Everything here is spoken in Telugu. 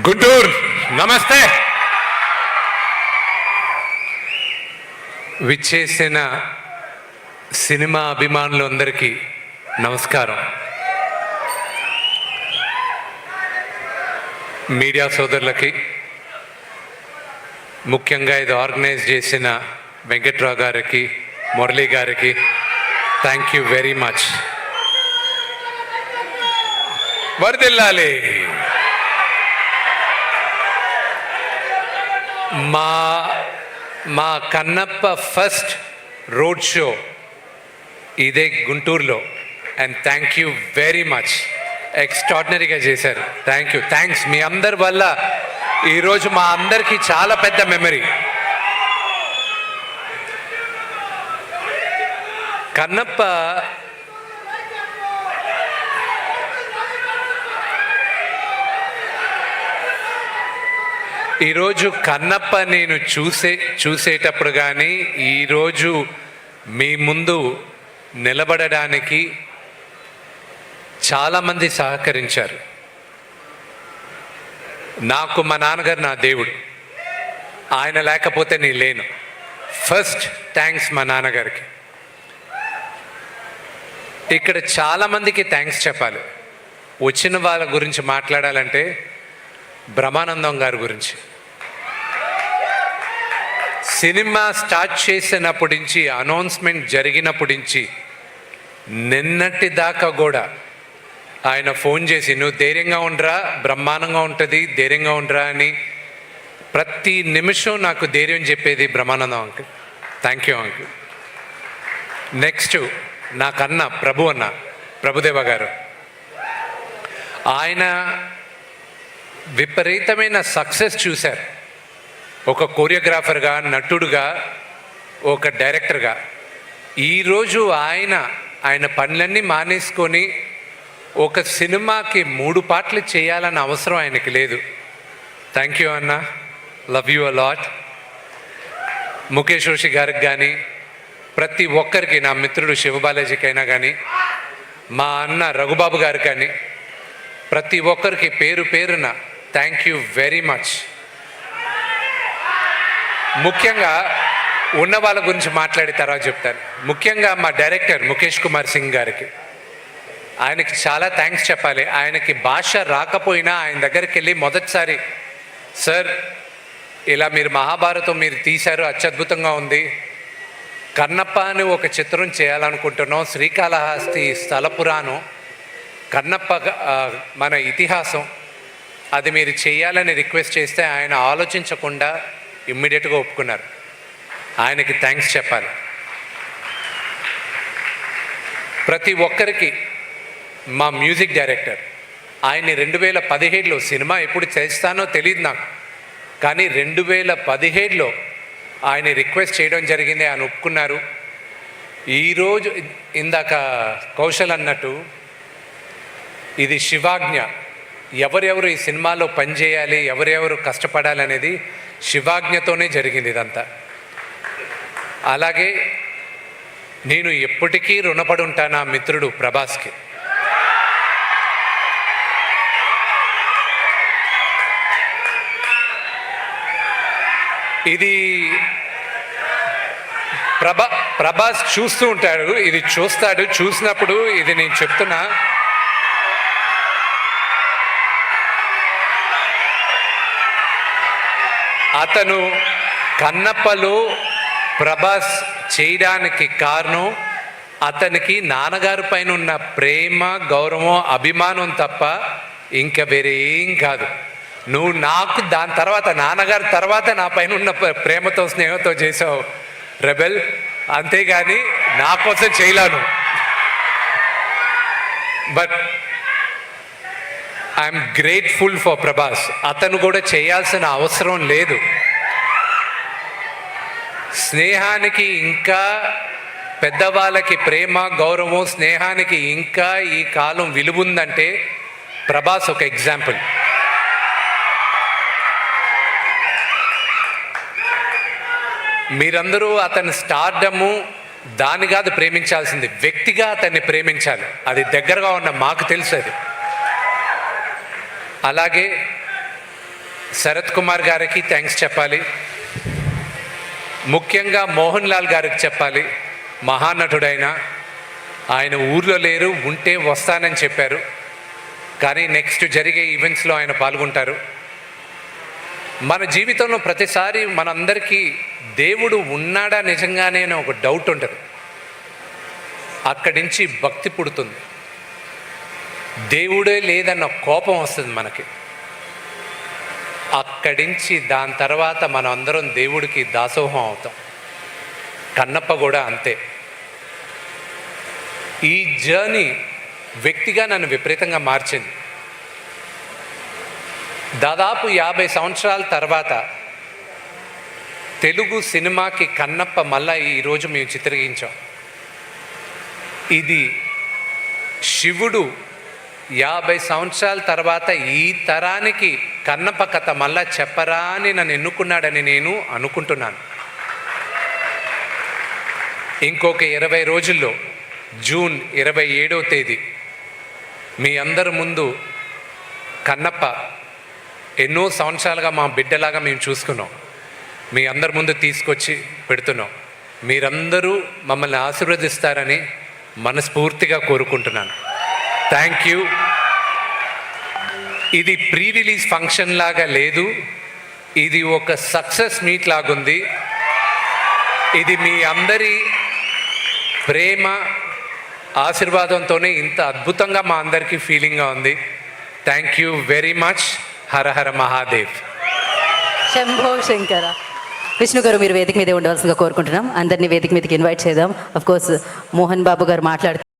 గుంటూరు నమస్తే. విచ్చేసిన సినిమా అభిమానులందరికీ నమస్కారం. మీడియా సోదరులకి, ముఖ్యంగా ఇది ఆర్గనైజ్ చేసిన వెంకట్రావు గారికి, మురళీ గారికి థ్యాంక్ యూ వెరీ మచ్. వరదిల్లాలి. మా కన్నప్ప ఫస్ట్ రోడ్ షో ఇదే గుంటూరులో. And thank you very much. ఎక్స్ట్రాడినరీగా చేశారు. థ్యాంక్స్. మీ అందరి వల్ల ఈరోజు మా అందరికీ చాలా పెద్ద మెమరీ. కన్నప్ప ఈరోజు కన్నప్ప నేను చూసేటప్పుడు కానీ ఈరోజు మీ ముందు నిలబడడానికి చాలామంది సహకరించారు. నాకు మా నాన్నగారు నా దేవుడు. ఆయన లేకపోతే నేను లేను. ఫస్ట్ థ్యాంక్స్ మా నాన్నగారికి. ఇక్కడ చాలామందికి థ్యాంక్స్ చెప్పాలి. వచ్చిన వాళ్ళ గురించి మాట్లాడాలంటే బ్రహ్మానందం గారి గురించి. సినిమా స్టార్ట్ చేసినప్పటి నుంచి, అనౌన్స్మెంట్ జరిగినప్పటి నుంచి నిన్నటి దాకా కూడా ఆయన ఫోన్ చేసి నువ్వు ధైర్యంగా ఉండరా, బ్రహ్మాండంగా ఉంటుంది, ధైర్యంగా ఉండరా అని ప్రతి నిమిషం నాకు ధైర్యం చెప్పేది Brahmanandam uncle. Thank you uncle. Next నాకన్నా ప్రభుదేవ గారు. ఆయన విపరీతమైన సక్సెస్ చూశారు. ఒక కొరియోగ్రాఫర్గా, నటుడుగా, ఒక డైరెక్టర్గా. ఈరోజు ఆయన పనులన్నీ మానేసుకొని ఒక సినిమాకి 3 పాటలు చేయాలన్న అవసరం ఆయనకి లేదు. థ్యాంక్ యూ అన్న. Love you a lot. Mukesh Roshi గారికి కానీ, ప్రతి ఒక్కరికి, నా మిత్రుడు శివబాలాజీకి అయినా కానీ, మా అన్న రఘుబాబు గారికి కానీ, ప్రతి ఒక్కరికి పేరు పేరున థ్యాంక్ యూ వెరీ మచ్. ముఖ్యంగా ఉన్న వాళ్ళ గురించి మాట్లాడి తర్వాత చెప్తాను. ముఖ్యంగా మా డైరెక్టర్ ముఖేష్ కుమార్ సింగ్ గారికి, ఆయనకి చాలా థ్యాంక్స్ చెప్పాలి. ఆయనకి భాష రాకపోయినా ఆయన దగ్గరికి వెళ్ళి మొదటిసారి, సార్ ఇలా మీరు మహాభారతం మీరు తీశారు, అత్యద్భుతంగా ఉంది, కన్నప్ప అని ఒక చిత్రం చేయాలనుకుంటున్నాం, శ్రీకాళహస్తి స్థల పురాణం, కన్నప్ప మన ఇతిహాసం, అది మీరు చేయాలని రిక్వెస్ట్ చేస్తే ఆయన ఆలోచించకుండా ఇమ్మీడియట్గా ఒప్పుకున్నారు. ఆయనకి థ్యాంక్స్ చెప్పాలి. ప్రతి ఒక్కరికి మా మ్యూజిక్ డైరెక్టర్, ఆయన్ని 2017లో, సినిమా ఎప్పుడు చేస్తానో తెలియదు నాకు, కానీ 2017లో ఆయన రిక్వెస్ట్ చేయడం జరిగింది. ఆయన ఒప్పుకున్నారు. ఈరోజు ఇందాక కౌశల్ అన్నట్టు ఇది శివాజ్ఞ. ఎవరెవరు ఈ సినిమాలో పనిచేయాలి, ఎవరెవరు కష్టపడాలి అనేది శివాజ్ఞతోనే జరిగింది ఇదంతా. అలాగే నేను ఎప్పటికీ రుణపడి ఉంటాను ఆ మిత్రుడు ప్రభాస్కి. ఇది ప్రభాస్ చూస్తూ ఉంటాడు, ఇది చూస్తాడు. చూసినప్పుడు ఇది నేను చెప్తున్నా, అతను కన్నప్పలో ప్రభాస్ చేయడానికి కారణం అతనికి నాన్నగారి పైన ఉన్న ప్రేమ, గౌరవం, అభిమానం తప్ప ఇంకా వేరే ఏం కాదు. నువ్వు నాకు దాని తర్వాత, నాన్నగారి తర్వాత నా పైన ఉన్న ప్రేమతో, స్నేహంతో చేసావు రెబెల్, అంతేగాని నా కోసం చేయలేను. But I'm grateful for Prabhas. అతను కూడా చేయాల్సిన అవసరం లేదు. స్నేహానికి ఇంకా, పెద్దవాళ్ళకి ప్రేమ, గౌరవం, స్నేహానికి ఇంకా ఈ కాలం విలువ ఉందంటే ప్రభాస్ ఒక ఎగ్జాంపుల్. మీరందరూ అతని స్టార్డము దాని కాదు ప్రేమించాల్సింది, వ్యక్తిగా అతన్ని ప్రేమించాలి. అది దగ్గరగా ఉన్న మాకు తెలుసు. అది అలాగే శరత్ కుమార్ గారికి థ్యాంక్స్ చెప్పాలి. ముఖ్యంగా మోహన్ లాల్ గారికి చెప్పాలి. మహానటుడైన ఆయన ఊర్లో లేరు, ఉంటే వస్తానని చెప్పారు. కానీ నెక్స్ట్ జరిగే ఈవెంట్స్లో ఆయన పాల్గొంటారు. మన జీవితంలో ప్రతిసారి మనందరికీ దేవుడు ఉన్నాడా నిజంగానే అని ఒక డౌట్ ఉంటుంది. అక్కడి నుంచి భక్తి పుడుతుంది. దేవుడే లేదన్న కోపం వస్తుంది మనకి. అక్కడి నుంచి దాని తర్వాత మనం అందరం దేవుడికి దాసోహం అవుతాం. కన్నప్ప కూడా అంతే. ఈ జర్నీ వ్యక్తిగా నన్ను విపరీతంగా మార్చింది. దాదాపు 50 సంవత్సరాల తర్వాత తెలుగు సినిమాకి కన్నప్ప మళ్ళా ఈరోజు మేము చిత్రీకరించాం. ఇది శివుడు 50 సంవత్సరాల తర్వాత ఈ తరానికి కన్నప్ప కథ మళ్ళా చెప్పరా అని నన్ను ఎన్నుకున్నాడని నేను అనుకుంటున్నాను. ఇంకొక 20 రోజుల్లో జూన్ 27వ తేదీ మీ అందరి ముందు కన్నప్ప ఎన్నో సంవత్సరాలుగా మా బిడ్డలాగా మేము చూసుకున్నాం. మీ అందరి ముందు తీసుకొచ్చి పెడుతున్నాం. మీరందరూ మమ్మల్ని ఆశీర్వదిస్తారని మనస్ఫూర్తిగా కోరుకుంటున్నాను. Thank you. ఇది ప్రీ రిలీజ్ ఫంక్షన్ లాగా లేదు, ఇది ఒక సక్సెస్ మీట్ లాగుంది. ఇది మీ అందరి ప్రేమ ఆశీర్వాదంతోనే ఇంత అద్భుతంగా మా అందరికీ ఫీలింగ్గా ఉంది. Thank you very much. Hara Hara Mahadev. Shambho Shankara. Vishnu గారు, మీరు వేదిక మీదే ఉండవలసిందిగా కోరుకుంటున్నాం. అందరినీ వేదిక మీదకి ఇన్వైట్ చేద్దాం. అఫ్ కోర్స్ మోహన్ బాబు గారు మాట్లాడుతూ